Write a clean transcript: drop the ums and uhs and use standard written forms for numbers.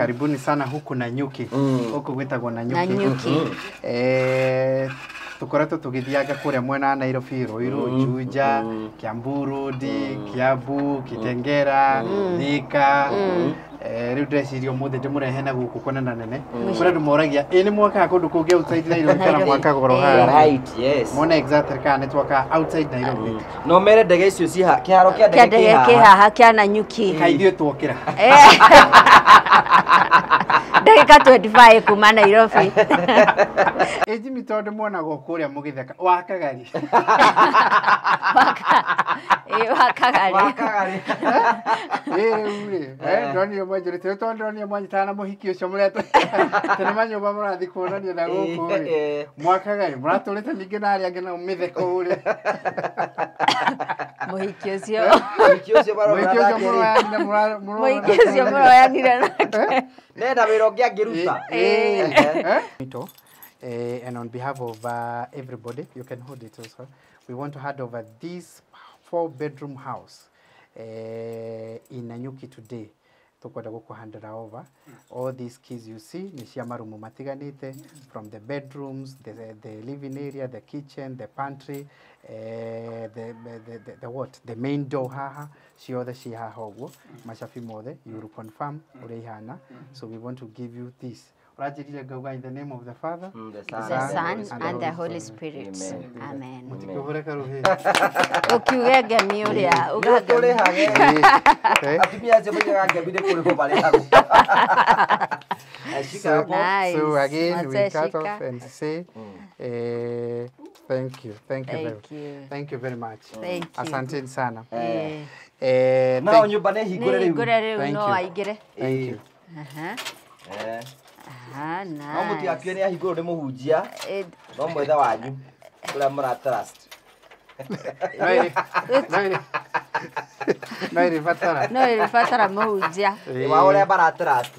Karibuni sana huku na nyuki. Huku witagwo na nyuki. Tukoretwo tugithianga kuria mwena Nairobi, Ruiru, Juja, Kiambu Road, Kiambu, Kitengera, Thika. Riu ndeciria muthe ndimurehe na guku konana nene. Kuri andu moragia ni mwaka kundu kungi outside Nairobi kana mwaka goro ha. Right, yes. Mona exactly kana twaka outside Nairobi. No mere ndege icio ci ha kiharo kia ndege kihaha kia na nyuki. Kaithio twokira. Ndagika 25 kuma Nairobi. Ejimi tondu mwana go kuria mugitheka wakagari. Wakagari. Ndonio mwanjire tondu ndonio mwanjitana muhiki ucio mureto. Tene manyoba murathi kuonania na guku. Mwakagari muratulite ningi na ari angena mitheko uri. Muhiki ucio muroyanire nake. Nenda wirongia ngiruta. And on behalf of everybody, you can hold it also. We want to hand over this 4-bedroom house in Nanyuki today. Tukwenda hand over. All these keys you see, ni cia marumu matiganite, from the bedrooms, the living area, the kitchen, the pantry, the main door haha, ciothe ci haha uguo, macabi mothe, you will confirm uria ihana. So we want to give you this. In the name of the Father, the Son, and the Holy Spirit. Amen. So again, we cut off and say thank you. Thank you very much. Asante sana. Now nyumba ne hingure riu. Thank you. No muti akio ni ahinguro ni muhunjia. No mwetha wanyu. Kuria mura trust. No iri fatara muhunjia. Wa uria bara trust.